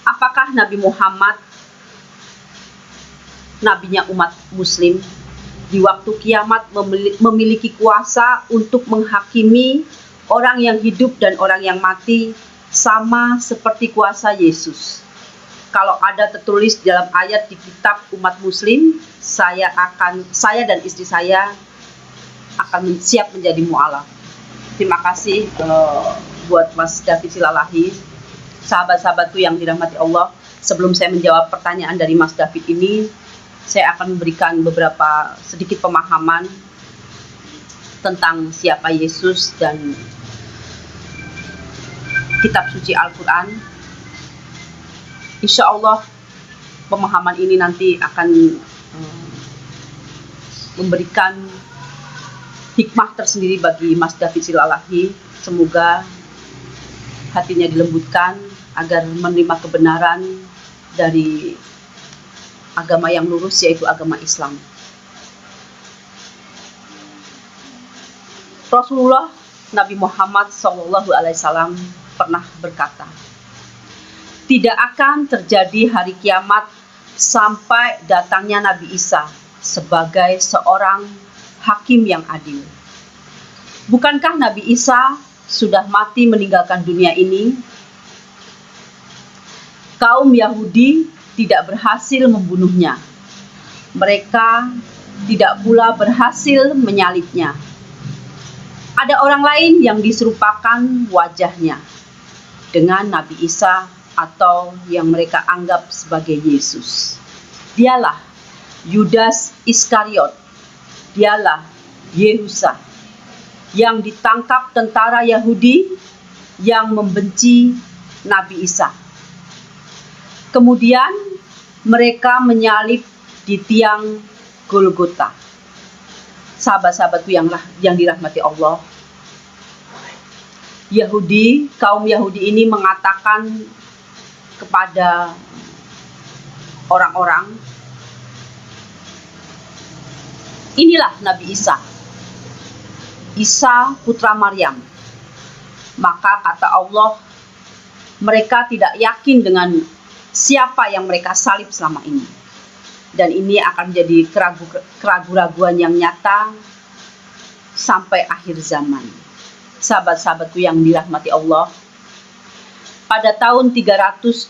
Apakah Nabi Muhammad, nabinya umat muslim, di waktu kiamat memiliki kuasa untuk menghakimi orang yang hidup dan orang yang mati sama seperti kuasa Yesus? Kalau ada tertulis dalam ayat di kitab umat muslim, saya dan istri saya akan siap menjadi mu'alaf. Terima kasih buat Mas David Silalahi, sahabat-sahabatku yang dirahmati Allah. Sebelum saya menjawab pertanyaan dari Mas David ini, saya akan memberikan beberapa sedikit pemahaman tentang siapa Yesus dan kitab suci Al-Quran. Insya Allah pemahaman ini nanti akan memberikan hikmah tersendiri bagi Mas David Silalahi. Semoga hatinya dilembutkan agar menerima kebenaran dari agama yang lurus, yaitu agama Islam. Rasulullah Nabi Muhammad SAW pernah berkata, tidak akan terjadi hari kiamat sampai datangnya Nabi Isa sebagai seorang hakim yang adil. Bukankah Nabi Isa sudah mati meninggalkan dunia ini? Kaum Yahudi tidak berhasil membunuhnya. Mereka tidak pula berhasil menyalibnya. Ada orang lain yang diserupakan wajahnya dengan Nabi Isa atau yang mereka anggap sebagai Yesus. Dialah Yudas Iskariot. Dialah Yehusa yang ditangkap tentara Yahudi yang membenci Nabi Isa. Kemudian mereka menyalib di tiang Golgota. Sahabat-sahabatku yang dirahmati Allah, kaum Yahudi ini mengatakan kepada orang-orang, inilah Nabi Isa, Isa putra Maryam. Maka kata Allah, mereka tidak yakin dengan siapa yang mereka salib selama ini. Dan ini akan menjadi keraguan yang nyata sampai akhir zaman. Sahabat-sahabatku yang dirahmati Allah, pada tahun 324,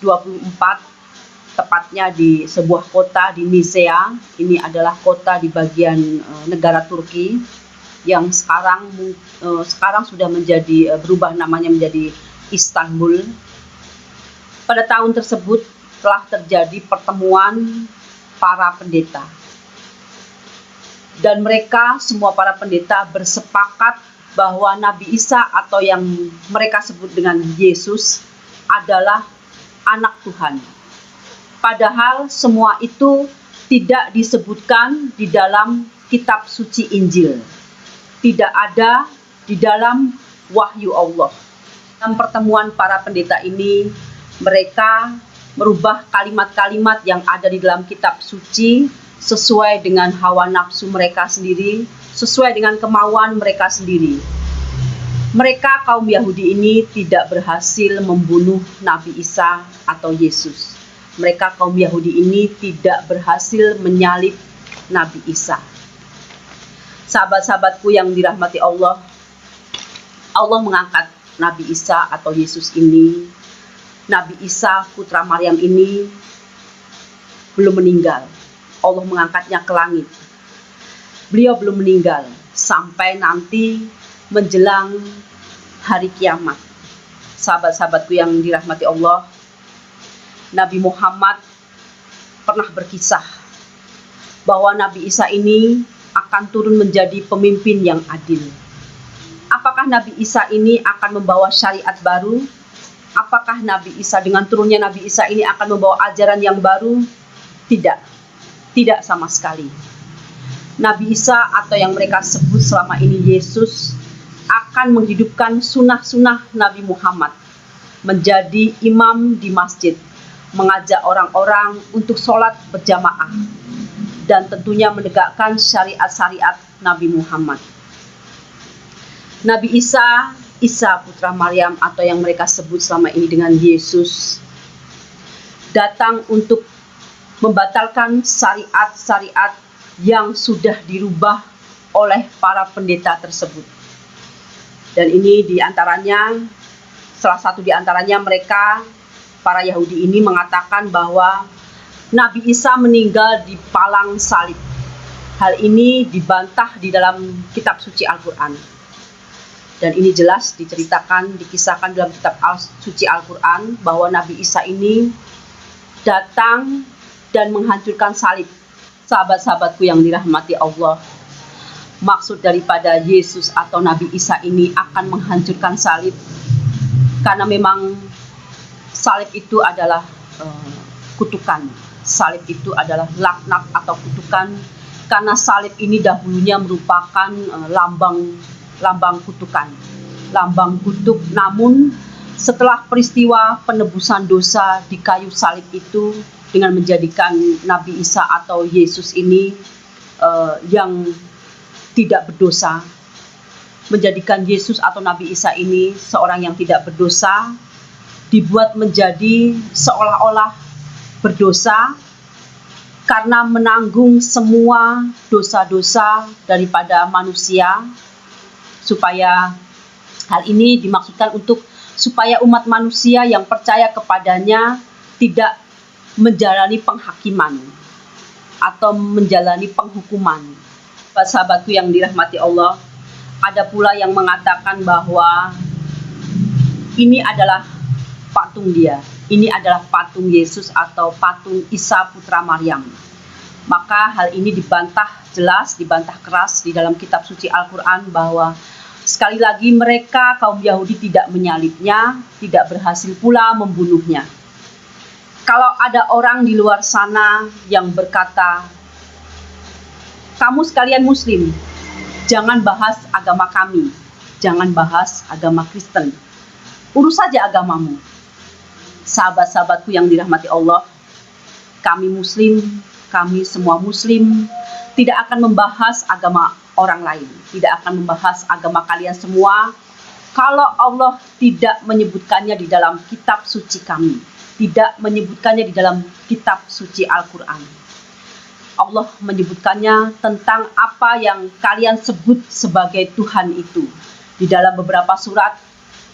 tepatnya di sebuah kota di Nisea, ini adalah kota di bagian negara Turki, yang sekarang sudah berubah namanya menjadi Istanbul. Pada tahun tersebut telah terjadi pertemuan para pendeta. Dan mereka, semua para pendeta bersepakat bahwa Nabi Isa atau yang mereka sebut dengan Yesus adalah anak Tuhan. Padahal semua itu tidak disebutkan di dalam kitab suci Injil. Tidak ada di dalam wahyu Allah. Dalam pertemuan para pendeta ini, mereka merubah kalimat-kalimat yang ada di dalam kitab suci sesuai dengan hawa nafsu mereka sendiri, sesuai dengan kemauan mereka sendiri. Mereka, kaum Yahudi ini, tidak berhasil membunuh Nabi Isa atau Yesus. Mereka, kaum Yahudi ini, tidak berhasil menyalib Nabi Isa. Sahabat-sahabatku yang dirahmati Allah, Allah mengangkat Nabi Isa atau Yesus ini. Nabi Isa putra Maryam ini belum meninggal. Allah mengangkatnya ke langit. Beliau belum meninggal sampai nanti menjelang hari kiamat. Sahabat-sahabatku yang dirahmati Allah, Nabi Muhammad pernah berkisah bahwa Nabi Isa ini akan turun menjadi pemimpin yang adil. Apakah Nabi Isa ini akan membawa syariat baru? Apakah Nabi Isa, dengan turunnya Nabi Isa ini akan membawa ajaran yang baru? Tidak. Tidak sama sekali. Nabi Isa atau yang mereka sebut selama ini Yesus akan menghidupkan sunnah-sunnah Nabi Muhammad, menjadi imam di masjid, mengajak orang-orang untuk sholat berjamaah, dan tentunya menegakkan syariat-syariat Nabi Muhammad. Nabi Isa putra Maryam atau yang mereka sebut selama ini dengan Yesus, datang untuk membatalkan syariat-syariat yang sudah dirubah oleh para pendeta tersebut. Dan ini diantaranya, salah satu diantaranya mereka, para Yahudi ini mengatakan bahwa Nabi Isa meninggal di palang salib. Hal ini dibantah di dalam kitab suci Al-Quran. Dan ini jelas diceritakan, dikisahkan dalam kitab suci Al-Quran bahwa Nabi Isa ini datang dan menghancurkan salib. Sahabat-sahabatku yang dirahmati Allah, maksud daripada Yesus atau Nabi Isa ini akan menghancurkan salib, karena memang salib itu adalah kutukan. Salib itu adalah laknat atau kutukan, karena salib ini dahulunya merupakan lambang kutukan, lambang kutuk. Namun setelah peristiwa penebusan dosa di kayu salib itu, dengan menjadikan Nabi Isa atau Yesus ini yang tidak berdosa, menjadikan Yesus atau Nabi Isa ini seorang yang tidak berdosa, dibuat menjadi seolah-olah berdosa karena menanggung semua dosa-dosa daripada manusia, supaya hal ini dimaksudkan untuk supaya umat manusia yang percaya kepadanya tidak menjalani penghakiman atau menjalani penghukuman. Sahabatku yang dirahmati Allah, ada pula yang mengatakan bahwa ini adalah patung dia, ini adalah patung Yesus atau patung Isa putra Maryam. Maka hal ini dibantah jelas, dibantah keras di dalam kitab suci Al-Quran bahwa sekali lagi mereka kaum Yahudi tidak menyalibnya, tidak berhasil pula membunuhnya. Kalau ada orang di luar sana yang berkata, kamu sekalian Muslim, jangan bahas agama kami, jangan bahas agama Kristen, urus saja agamamu. Sahabat-sahabatku yang dirahmati Allah, kami Muslim, kami semua Muslim tidak akan membahas agama orang lain, tidak akan membahas agama kalian semua kalau Allah tidak menyebutkannya di dalam kitab suci kami, tidak menyebutkannya di dalam kitab suci Al-Quran. Allah menyebutkannya tentang apa yang kalian sebut sebagai Tuhan itu di dalam beberapa surat,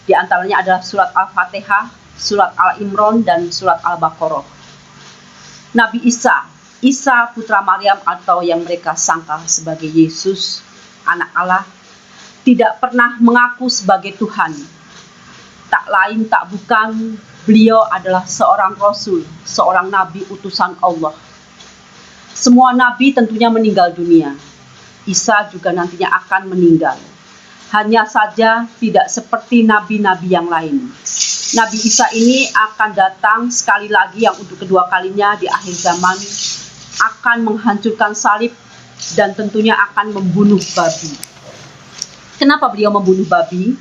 di antaranya adalah surat Al-Fatihah, surat Al-Imran, dan surat Al-Baqarah. Nabi Isa putra Maryam atau yang mereka sangka sebagai Yesus, anak Allah, tidak pernah mengaku sebagai Tuhan. Tak lain tak bukan, beliau adalah seorang Rasul, seorang Nabi utusan Allah. Semua Nabi tentunya meninggal dunia. Isa juga nantinya akan meninggal. Hanya saja tidak seperti nabi-nabi yang lain. Nabi Isa ini akan datang sekali lagi yang untuk kedua kalinya di akhir zaman, akan menghancurkan salib dan tentunya akan membunuh babi. Kenapa beliau membunuh babi?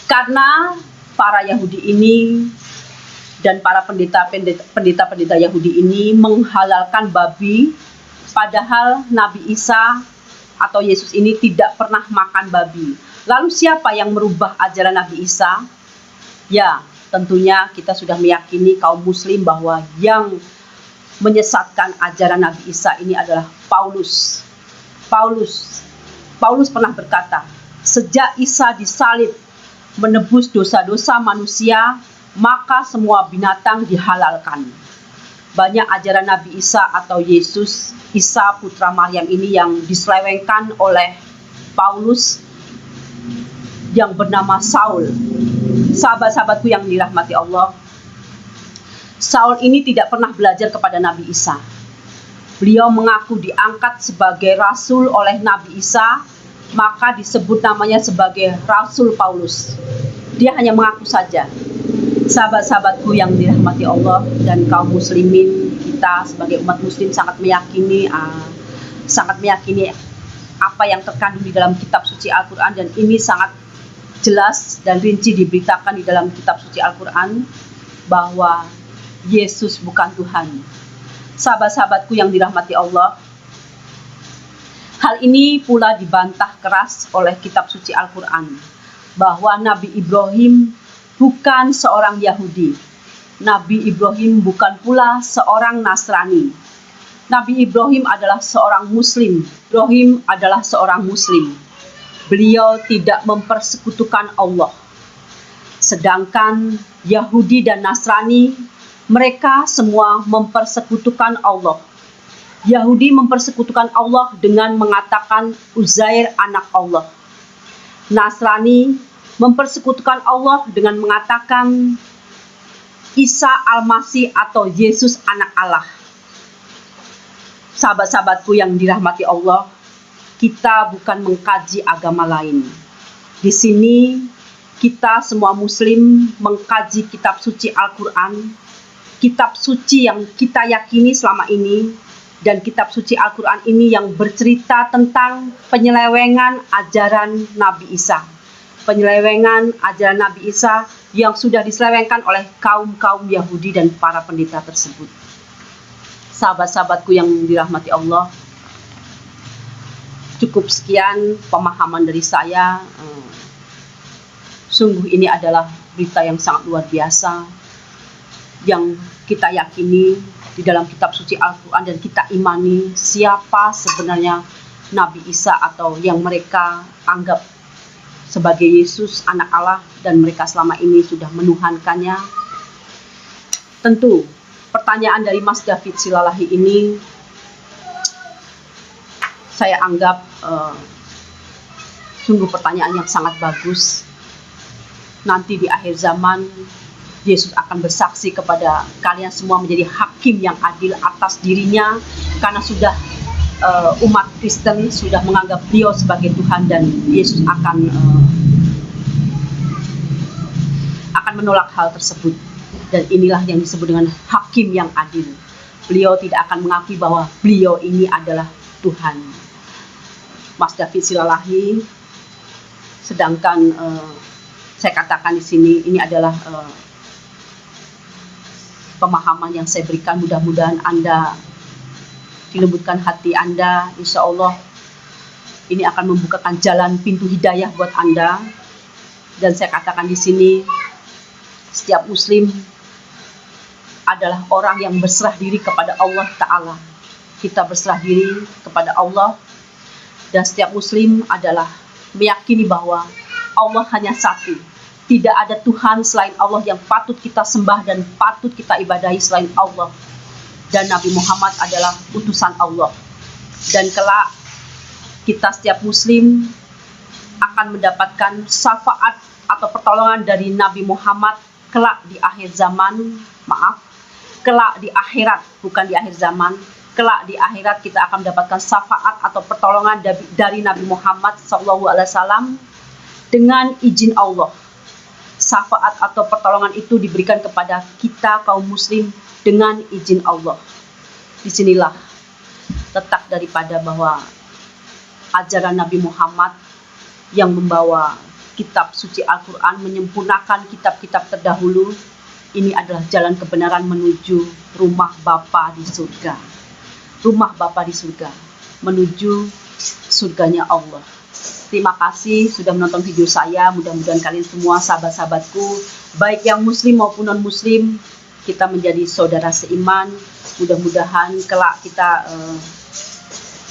Karena para Yahudi ini dan para pendeta Yahudi ini menghalalkan babi, padahal Nabi Isa atau Yesus ini tidak pernah makan babi. Lalu siapa yang merubah ajaran Nabi Isa? Ya, tentunya kita sudah meyakini kaum Muslim bahwa yang menyesatkan ajaran Nabi Isa ini adalah Paulus. Paulus pernah berkata, sejak Isa disalib menebus dosa-dosa manusia, maka semua binatang dihalalkan. Banyak ajaran Nabi Isa atau Yesus, Isa putra Maryam ini yang diselewengkan oleh Paulus yang bernama Saul. Sahabat-sahabatku yang dirahmati Allah, Saul ini tidak pernah belajar kepada Nabi Isa. Beliau mengaku diangkat sebagai rasul oleh Nabi Isa, maka disebut namanya sebagai Rasul Paulus. Dia hanya mengaku saja. Sahabat-sahabatku yang dirahmati Allah dan kaum muslimin, kita sebagai umat muslim sangat meyakini apa yang terkandung di dalam kitab suci Al-Quran, dan ini sangat jelas dan rinci diberitakan di dalam kitab suci Al-Quran bahwa Yesus bukan Tuhan. Sahabat-sahabatku yang dirahmati Allah, hal ini pula dibantah keras oleh kitab suci Al-Quran bahwa Nabi Ibrahim bukan seorang Yahudi. Nabi Ibrahim bukan pula seorang Nasrani. Nabi Ibrahim adalah seorang Muslim. Ibrahim adalah seorang Muslim. Beliau tidak mempersekutukan Allah. Sedangkan Yahudi dan Nasrani, mereka semua mempersekutukan Allah. Yahudi mempersekutukan Allah dengan mengatakan Uzair anak Allah. Nasrani mempersekutukan Allah dengan mengatakan Isa Al-Masih atau Yesus anak Allah. Sahabat-sahabatku yang dirahmati Allah, kita bukan mengkaji agama lain. Di sini kita semua Muslim mengkaji kitab suci Al-Quran, kitab suci yang kita yakini selama ini, dan kitab suci Al-Quran ini yang bercerita tentang penyelewengan ajaran Nabi Isa. Penyelewengan ajaran Nabi Isa yang sudah diselewengkan oleh kaum-kaum Yahudi dan para pendeta tersebut. Sahabat-sahabatku yang dirahmati Allah, cukup sekian pemahaman dari saya. Sungguh ini adalah berita yang sangat luar biasa yang kita yakini di dalam kitab suci Al-Quran, dan kita imani siapa sebenarnya Nabi Isa atau yang mereka anggap sebagai Yesus anak Allah, dan mereka selama ini sudah menuhankannya. Tentu pertanyaan dari Mas David Silalahi ini saya anggap sungguh pertanyaan yang sangat bagus. Nanti di akhir zaman Yesus akan bersaksi kepada kalian semua menjadi hakim yang adil atas dirinya, karena sudah umat Kristen sudah menganggap beliau sebagai Tuhan, dan Yesus akan menolak hal tersebut. Dan inilah yang disebut dengan hakim yang adil. Beliau tidak akan mengakui bahwa beliau ini adalah Tuhan. Mas David Silalahi, sedangkan saya katakan di sini ini adalah pemahaman yang saya berikan. Mudah-mudahan Anda dilembutkan hati Anda. Insya Allah ini akan membukakan jalan pintu hidayah buat Anda. Dan saya katakan di sini, setiap Muslim adalah orang yang berserah diri kepada Allah Ta'ala. Kita berserah diri kepada Allah, dan setiap Muslim adalah meyakini bahwa Allah hanya satu. Tidak ada Tuhan selain Allah yang patut kita sembah dan patut kita ibadahi selain Allah. Dan Nabi Muhammad adalah utusan Allah. Dan kelak kita setiap Muslim akan mendapatkan syafaat atau pertolongan dari Nabi Muhammad kelak di akhir zaman. Kelak di akhirat, bukan di akhir zaman. Kelak di akhirat kita akan mendapatkan syafaat atau pertolongan dari Nabi Muhammad SAW dengan izin Allah. Syafaat atau pertolongan itu diberikan kepada kita kaum Muslim dengan izin Allah. Disinilah letak daripada bahwa ajaran Nabi Muhammad yang membawa kitab suci Al-Quran, menyempurnakan kitab-kitab terdahulu. Ini adalah jalan kebenaran menuju rumah Bapa di surga. Rumah Bapa di surga, menuju surganya Allah. Terima kasih sudah menonton video saya. Mudah-mudahan kalian semua, sahabat-sahabatku, baik yang Muslim maupun non-Muslim, kita menjadi saudara seiman. Mudah-mudahan kelak kita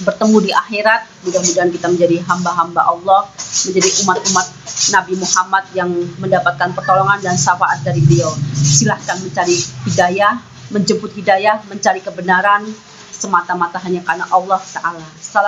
bertemu di akhirat. Mudah-mudahan kita menjadi hamba-hamba Allah, menjadi umat-umat Nabi Muhammad yang mendapatkan pertolongan dan syafaat dari beliau. Silahkan mencari hidayah, menjemput hidayah, mencari kebenaran semata-mata hanya karena Allah Ta'ala. Salam.